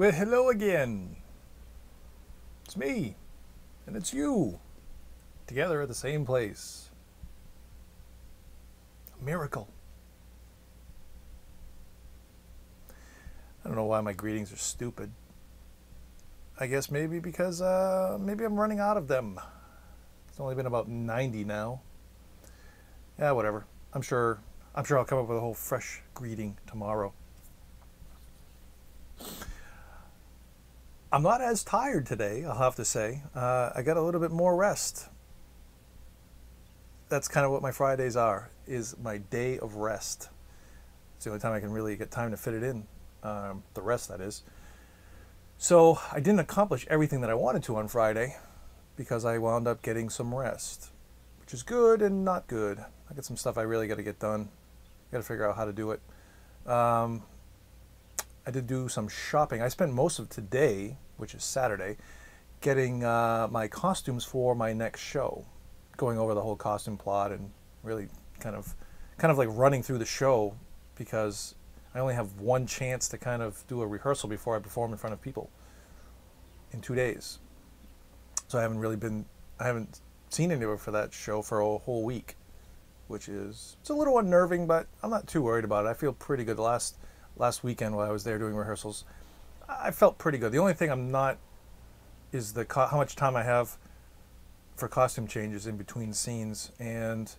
Well, hello again. It's me, and it's you, together at the same place. A miracle. I don't know why my greetings are stupid. I guess maybe because maybe I'm running out of them. It's only been about 90 now. Yeah, whatever. I'm sure I'll come up with a whole fresh greeting tomorrow. I'm not as tired today, I'll have to say. I got a little bit more rest. That's kind of what my Fridays are, is my day of rest. It's the only time I can really get time to fit it in, the rest that is. So I didn't accomplish everything that I wanted to on Friday because I wound up getting some rest, which is good and not good. I got some stuff I really got to get done. Got to figure out how to do it. I did do some shopping. I spent most of today, which is Saturday, getting my costumes for my next show, going over the whole costume plot and really kind of like running through the show because I only have one chance to kind of do a rehearsal before I perform in front of people in 2 days. So I haven't seen anyone for that show for a whole week, which is, it's a little unnerving, but I'm not too worried about it. I feel pretty good. Last weekend while I was there doing rehearsals, I felt pretty good. The only thing I'm not is how much time I have for costume changes in between scenes and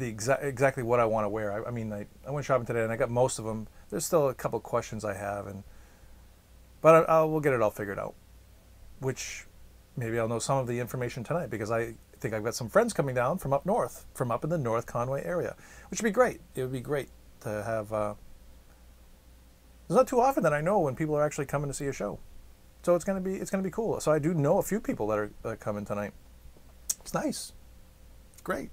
exactly what I want to wear. I mean, I went shopping today and I got most of them. There's still a couple of questions I have, but we'll get it all figured out. Which maybe I'll know some of the information tonight because I think I've got some friends coming down from up north, from up in the North Conway area, which would be great. It would be great to have. It's not too often that I know when people are actually coming to see a show, so it's gonna be cool. So I do know a few people that are coming tonight. It's nice, great.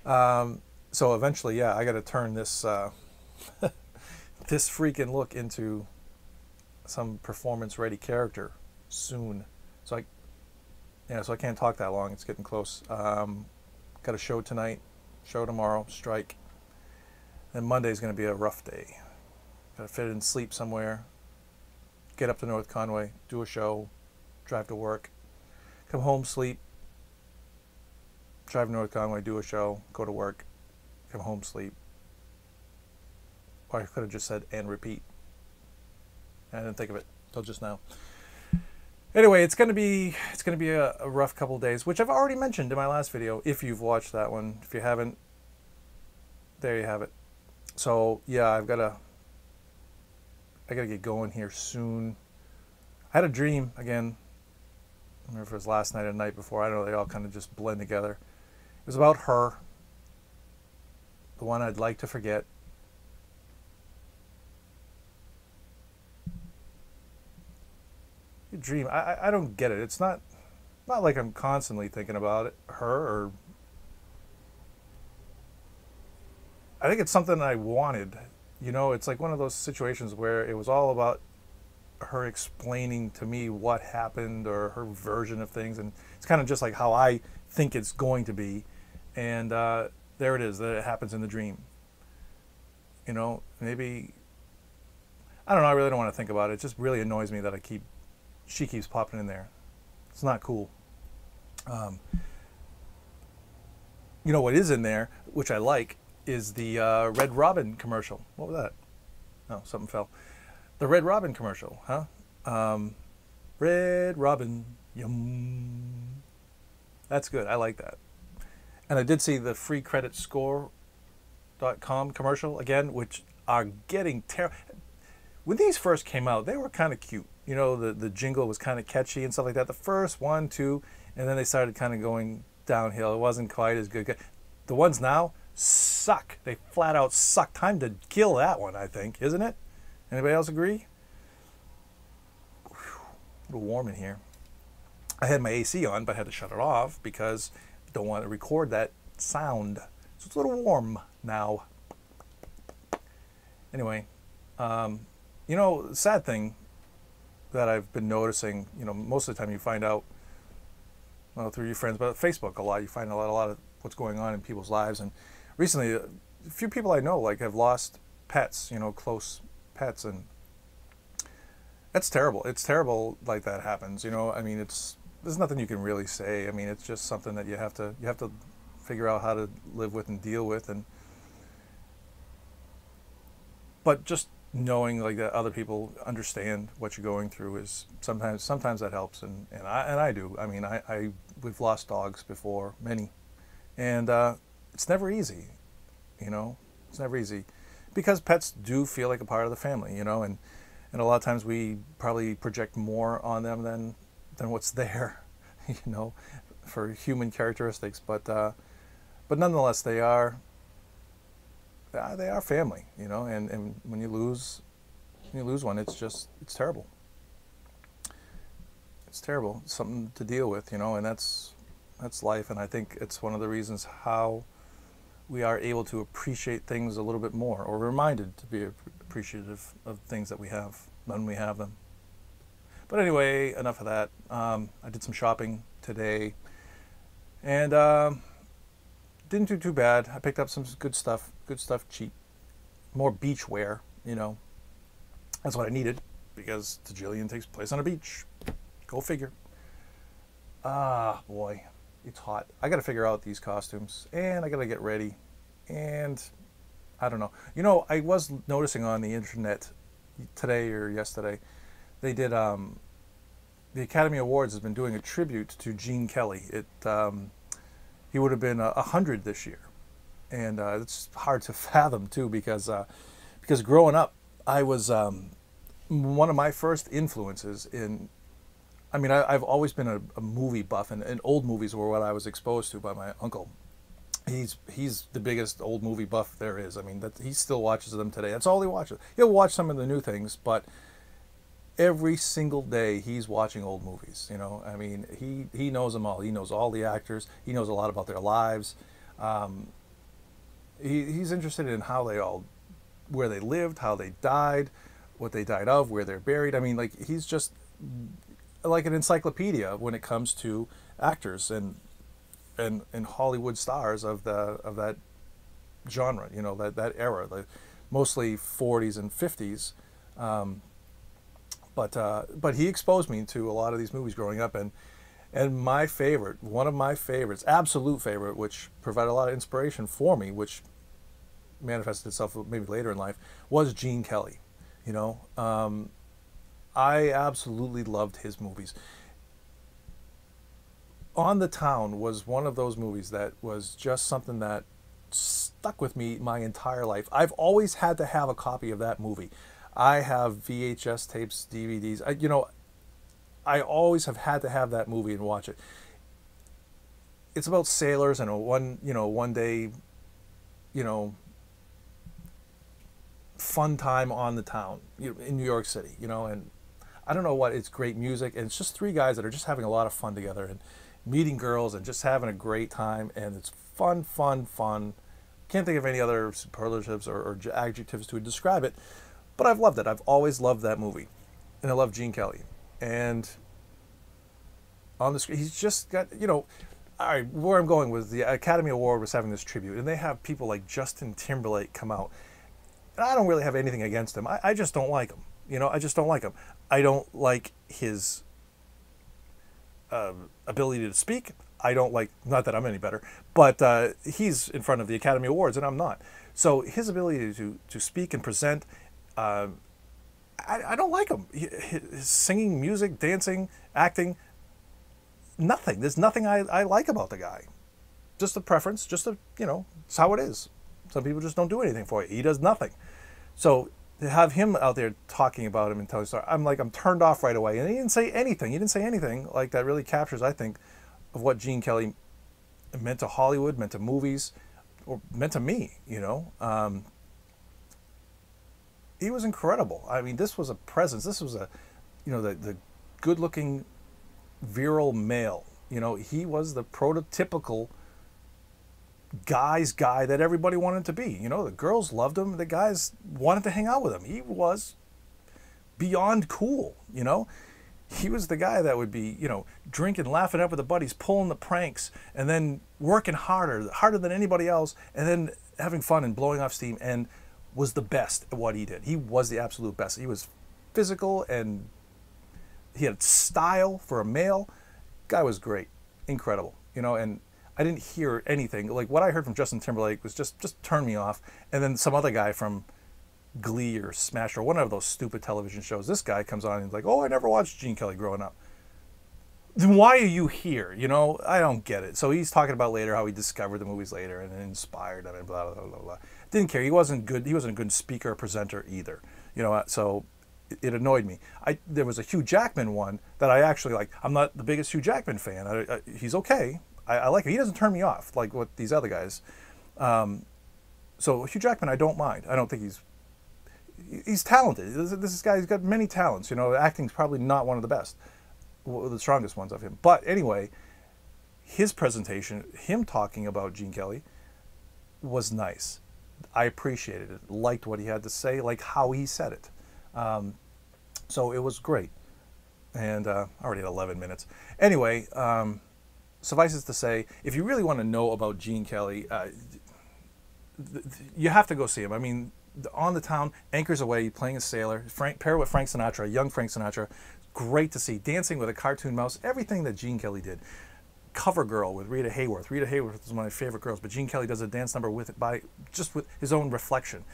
So eventually, yeah, I got to turn this this freaking look into some performance-ready character soon. So I can't talk that long. It's getting close. Got a show tonight, show tomorrow, strike, and Monday's gonna be a rough day. Got to fit in sleep somewhere, get up to North Conway, do a show, drive to work, come home, sleep, drive to North Conway, do a show, go to work, come home, sleep. Or I could have just said and repeat. I didn't think of it till just now. Anyway, it's gonna be a rough couple of days, which I've already mentioned in my last video. If you've watched that one, if you haven't, there you have it. So yeah, I gotta get going here soon. I had a dream again. I don't remember if it was last night or the night before. I don't know. They all kind of just blend together. It was about her, the one I'd like to forget. Your dream. I don't get it. It's not like I'm constantly thinking about it, her, or I think it's something I wanted. You know, it's like one of those situations where it was all about her explaining to me what happened or her version of things. And it's kind of just like how I think it's going to be. And there it is, that it happens in the dream. You know, maybe, I don't know, I really don't want to think about it. It just really annoys me that she keeps popping in there. It's not cool. You know what is in there, which I like, is the Red Robin commercial. What was that? Oh, something fell. The Red Robin commercial, huh? Red Robin, yum. That's good. I like that. And I did see the freecreditscore.com commercial again, which are getting terrible. When these first came out, they were kind of cute. You know, the jingle was kind of catchy and stuff like that. The first one, two, and then they started kind of going downhill. It wasn't quite as good. The ones now suck. They flat out suck. Time to kill that one, I think, isn't it? Anybody else agree? Whew, a little warm in here. I had my AC on, but I had to shut it off because I don't want to record that sound. So it's a little warm now. Anyway, you know, the sad thing that I've been noticing, you know, most of the time you find out, well, through your friends, but Facebook a lot, you find a lot of what's going on in people's lives. And recently, a few people I know, like, have lost pets, you know, close pets. And That's terrible. It's terrible like that happens. You know, I mean, there's nothing you can really say. I mean, it's just something that you have to figure out how to live with and deal with, and but just knowing like that other people understand what you're going through is sometimes that helps, and I do. I mean, we've lost dogs before, many, and it's never easy. You know, it's never easy because pets do feel like a part of the family. You know, and a lot of times we probably project more on them than what's there, you know, for human characteristics. But nonetheless, they are family, you know. And when you lose one, it's terrible. It's terrible. It's something to deal with, you know, and that's life. And I think it's one of the reasons how we are able to appreciate things a little bit more, or reminded to be appreciative of things that we have when we have them. But anyway, enough of that. I did some shopping today, and didn't do too bad. I picked up some good stuff cheap, more beachwear, you know. That's what I needed, because Tajillion takes place on a beach. Go figure. Ah, boy. It's hot. I got to figure out these costumes, and I got to get ready, and I don't know. You know, I was noticing on the internet today or yesterday, they did, the Academy Awards has been doing a tribute to Gene Kelly. He would have been 100 this year, and it's hard to fathom too, because growing up, I was one of my first influences in. I mean, I've always been a movie buff, and old movies were what I was exposed to by my uncle. He's the biggest old movie buff there is. I mean, he still watches them today. That's all he watches. He'll watch some of the new things, but every single day he's watching old movies. You know, I mean, he knows them all. He knows all the actors. He knows a lot about their lives. He's interested in where they lived, how they died, what they died of, where they're buried. I mean, like, he's just like an encyclopedia when it comes to actors and Hollywood stars of that genre, you know, that era, mostly 40s and 50s. But he exposed me to a lot of these movies growing up, and my favorite, one of my favorites, absolute favorite, which provided a lot of inspiration for me, which manifested itself maybe later in life, was Gene Kelly. You know, I absolutely loved his movies. On the Town was one of those movies that was just something that stuck with me my entire life. I've always had to have a copy of that movie. I have VHS tapes, DVDs. I always have had to have that movie and watch it. It's about sailors and one day, you know, fun time on the town, in New York City, you know, and I don't know what, it's great music, and it's just three guys that are just having a lot of fun together and meeting girls and just having a great time, and it's fun. Can't think of any other superlatives or adjectives to describe it, but I've loved it. I've always loved that movie, and I love Gene Kelly. And on the screen, he's just got, you know, all right, where I'm going with the Academy Award was having this tribute, and they have people like Justin Timberlake come out. And I don't really have anything against him. I just don't like him. You know, I just don't like him. I don't like his ability to speak. I don't like, not that I'm any better, but he's in front of the Academy Awards and I'm not. So his ability to speak and present, I don't like him. His singing, music, dancing, acting, nothing. There's nothing I like about the guy. Just a preference, it's how it is. Some people just don't do anything for you. He does nothing. So to have him out there talking about him and telling stories, I'm turned off right away. And he didn't say anything. He didn't say anything like that really captures, I think, of what Gene Kelly meant to Hollywood, meant to movies, or meant to me, you know. He was incredible. I mean, this was a presence. This was the good-looking, virile male. You know, he was the prototypical guy's guy that everybody wanted to be. You know, the girls loved him. The guys wanted to hang out with him. He was beyond cool, you know. He was the guy that would be, drinking, laughing up with the buddies, pulling the pranks, and then working harder than anybody else, and then having fun and blowing off steam, and was the best at what he did. He was the absolute best. He was physical and He had style for a male. Guy was great, incredible, you know. And I didn't hear anything like what I heard from Justin Timberlake was just turned me off. And then some other guy from Glee or Smash or one of those stupid television shows. This guy comes on and he's like, "Oh, I never watched Gene Kelly growing up." Then why are you here? You know, I don't get it. So he's talking about later how he discovered the movies later and it inspired him and blah blah blah blah. Didn't care. He wasn't good. He wasn't a good speaker or presenter either. You know, so it annoyed me. There was a Hugh Jackman one that I actually like. I'm not the biggest Hugh Jackman fan. He's okay. I like him. He doesn't turn me off like what these other guys. So Hugh Jackman, I don't mind. I don't think he's talented. This guy, he's got many talents. You know, acting's probably not one of the best, the strongest ones of him. But anyway, his presentation, him talking about Gene Kelly, was nice. I appreciated it. Liked what he had to say. Like how he said it. So it was great. And I already had 11 minutes. Anyway, suffice it to say, if you really want to know about Gene Kelly, you have to go see him. I mean, on the town, Anchors Away, playing a sailor, paired with Frank Sinatra, young Frank Sinatra, great to see. Dancing with a Cartoon Mouse, everything that Gene Kelly did. Cover Girl with Rita Hayworth. Rita Hayworth is one of my favorite girls, but Gene Kelly does a dance number with his own reflection.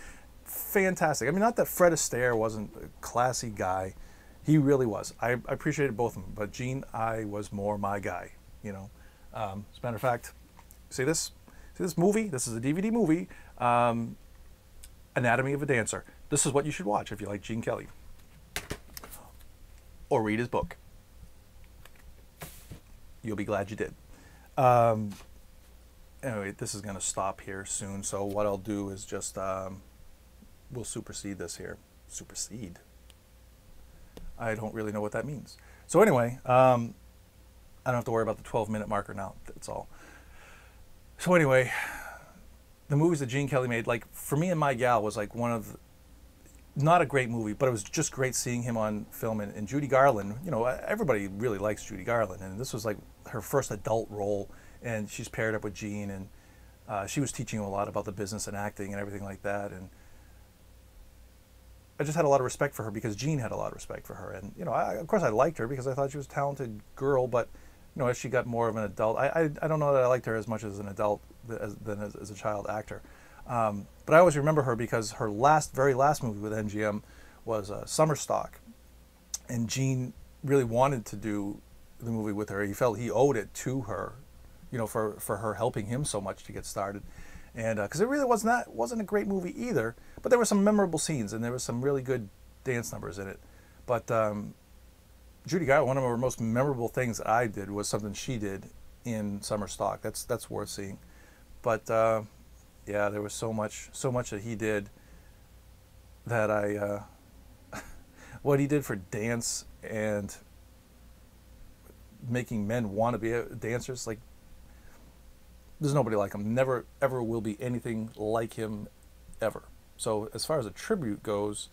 Fantastic. I mean, not that Fred Astaire wasn't a classy guy. He really was. I appreciated both of them, but Gene, I was more my guy, you know. As a matter of fact, see this movie? This is a DVD movie, Anatomy of a Dancer. This is what you should watch if you like Gene Kelly. Or read his book. You'll be glad you did. Anyway, this is going to stop here soon, so what I'll do is just, we'll supersede this here. Supersede? I don't really know what that means. So anyway, I don't have to worry about the 12-minute marker now. That's all. So anyway, the movies that Gene Kelly made, like For Me and My Gal was like one of, not a great movie, but it was just great seeing him on film. And Judy Garland, you know, everybody really likes Judy Garland, and this was like her first adult role, and she's paired up with Gene, and she was teaching him a lot about the business and acting and everything like that. And I just had a lot of respect for her because Gene had a lot of respect for her. And, you know, of course I liked her because I thought she was a talented girl, but, you know, as she got more of an adult, I don't know that I liked her as much as an adult than as a child actor. But I always remember her because her very last movie with MGM was Summer Stock. And Gene really wanted to do the movie with her. He felt he owed it to her, you know, for her helping him so much to get started. And because it really wasn't a great movie either, but there were some memorable scenes and there was some really good dance numbers in it. But Judy Garland, one of her most memorable things that I did was something she did in Summer Stock. That's worth seeing. But yeah, there was so much that he did that what he did for dance and making men want to be dancers, like, there's nobody like him. Never, ever will be anything like him, ever. So as far as a tribute goes,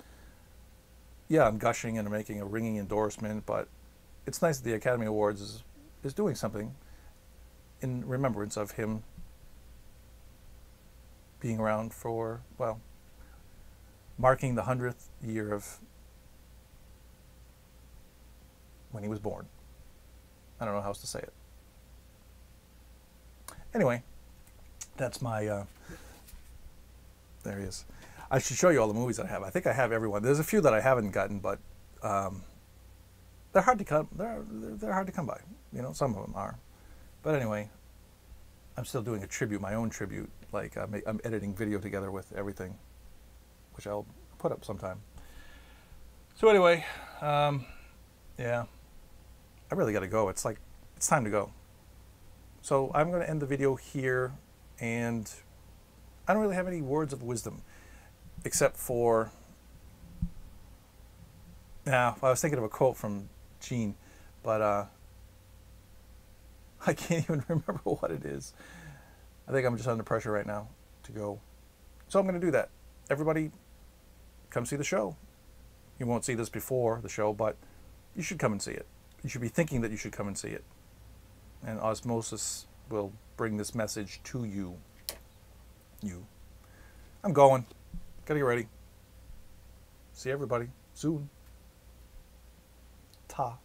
yeah, I'm gushing and making a ringing endorsement, but it's nice that the Academy Awards is doing something in remembrance of him being around for, well, marking the 100th year of when he was born. I don't know how else to say it. Anyway, that's my, there he is. I should show you all the movies that I have. I think I have everyone. There's a few that I haven't gotten, but they're hard to come. They're hard to come by. You know, some of them are. But anyway, I'm still doing a tribute, my own tribute. Like I'm editing video together with everything, which I'll put up sometime. So anyway, yeah, I really got to go. It's time to go. So I'm going to end the video here, and I don't really have any words of wisdom, except for, I was thinking of a quote from Gene, but I can't even remember what it is. I think I'm just under pressure right now to go. So I'm going to do that. Everybody, come see the show. You won't see this before the show, but you should come and see it. You should be thinking that you should come and see it. And osmosis will bring this message to you. I'm going. Gotta get ready. See everybody soon. Ta.